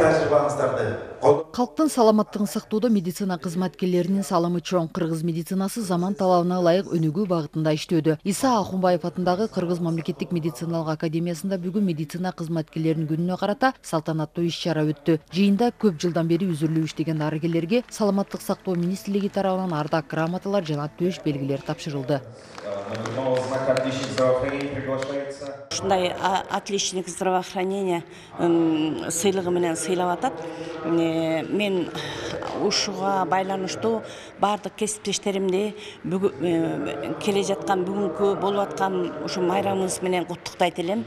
тажрыйбаңыздарды Халктын саламаттыгын сактоодо медицина кызматкерлеринин салымы чоң. Кыргыз медицинасы заман талабына ылайык өнүгүү багытында иштөөдө. Иса Ахунбаев атындагы Кыргыз мамлекеттик медициналык академиясында бүгүн медицина кызматкерлеринин күнүнө карата салтанаттуу иш-чара өттү. Жыйында көп жылдан бери үзүрүлүп иштеген дарыгерлерге саламаттык сактоо министрлиги тарабынан ардак грамоталар жана төш белгилер тапшырылды. Ушундай отличник здравоохранения сыйлыгы менен сыйлап атат. Мен ушуга байланыштуу бардык кесиптештеримди келе жаткан бүгүнкү болуп аткан ушу майрамыбыз менен куттуктайт элем.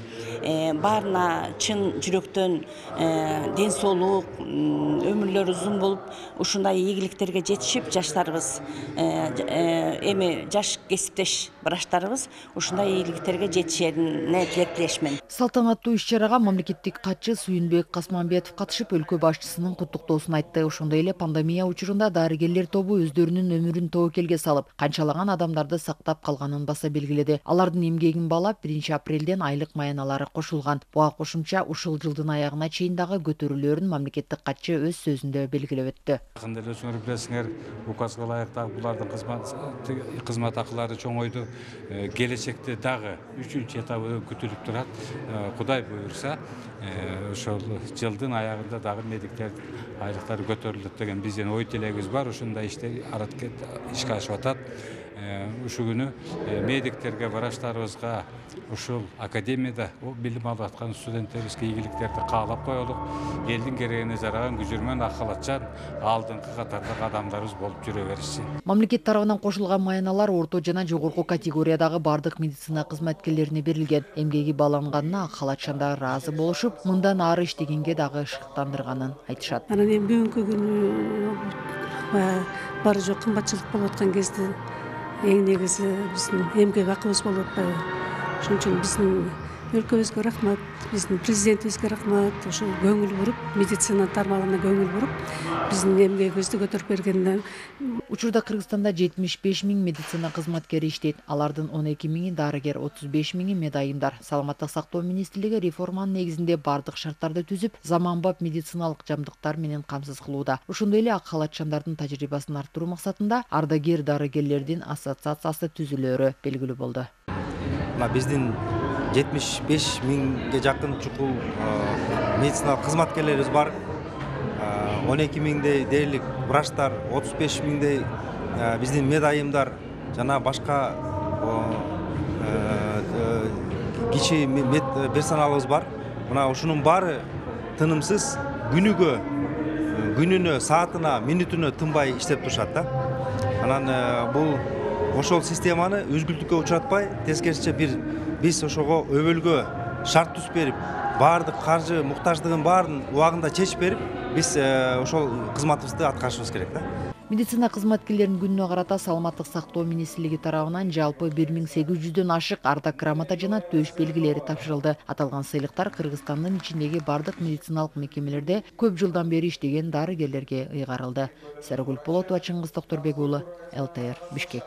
Баарына чын жүрөктөн ден соолук, өмүрлөрү узун болуп, ушундай ийгиликтерге жетишип, жаштарыбыз, эми жаш кесиптеш браштарыбыз ушундай ийгиликтерге жетишерине тилектешмин. Салтанаттуу иш-чарага мамлекеттик катчы Сүйүнбек Касманбетов катышып, өлкө башчысынын куттуктоосун айтты. Ошондой эле пандемия учурунда дарыгерлер тобу өздөрүнүн өмүрүн тобокелге салып, канчалаган адамдарды сактап калганын баса белгиледи. Алардын эмгегин баалап, 1-апрелден айлык маяналары кошулган. Буга кошумча ушул жылдын аягына чейин дагы көтөрүлөөрүн мамлекеттик катчы өз сөзүндө белгилеп өттү. Кандай өзүңөр билесиңер, указга ылайык дагы булардын кызмат акылары чоңойду. Келечекте дагы 3-чү этабы күтүлүп турат. Кудай буйрса, ошол жылдын аягында дагы медиктер айлыктары көтөрүлөт деген биздин ой тилегибиз бар. Ушундай ишке ашып атат. Ушу күнү медиктерге, врачтарыбызга, ушул академияда билим алып аткан студенттерибизге ийгиликтерди каалап коелук. Элдин керегине жараган күжүрмөн ак халатчан алдыңкы катардагы адамдарыбыз болуп жүрө беришsin. Мамлекет тарабынан кошулган маяналар орто жана жогорку категориядагы бардык медицина кызматкерлерине берилген. Эмгеги бааланганына ак халатчандар ыраазы болушуп, мындан ары иштегенге дагы шыктандырганын айтышат. Анан эми бүгүнкү күнү бары жок кымбатчылык болуп аткан кезде эң негизи биздин эмгек акыбыз болуп атпайбы? Ошон үчүн биздин өлкөбүзгө рахмат, биздин президентибизге рахмат. Ошо көңүл буруп, медицина тармагына көңүл буруп, биздин эмгегибизди көтөрүп бергенде. Учурда Кыргызстанда 75 миң медицина кызматкери иштейт. Алардын 12 миңи дарыгер, 35 миңи медайымдар. Саламаттык сактоо министрлиги реформанын негизинде бардык шарттарды түзүп, заманбап медициналык жабдыктар менен камсыз кылууда. Ошондой эле ак халатчандардын тажрыйбасын арттыруу максатында ардагер дарыгерлердин ассоциациясы түзүлөөрү белгилүү болду. Биздин 75 миңге жакын чукул медициналык кызматкерлерибиз бар. 12 миңдей дээрлик врачтар, 35 миңдей биздин медайымдар жана башка кичи мед персоналыбыз бар. Мына ушунун баары тынымсыз күнүнө, саатына, минутуна тынбай иштеп турушат да. Анан бул ошол системаны үзгүлтүккө учуратпай, тескерисинче биз ошого өбөлгө шарт түзүп берип, баардык каржы муктаждыгын баарын убагында чечип берип, биз ошол кызматыбызды аткарышыбыз керек да. Медицина кызматкерлеринин күнүнө карата саламаттык сактоо министрлиги тарабынан жалпы 1800дөн ашык ардак грамота жана төш белгилери тапшырылды. Аталган сыйлыктар Кыргызстандын ичиндеги бардык медициналык мекемелерде көп жылдан бери иштеген дарыгерлерге ыйгарылды. Сарыгүл Полотова, Чыңгыз Токторбек уулу, ЛТР, Бишкек.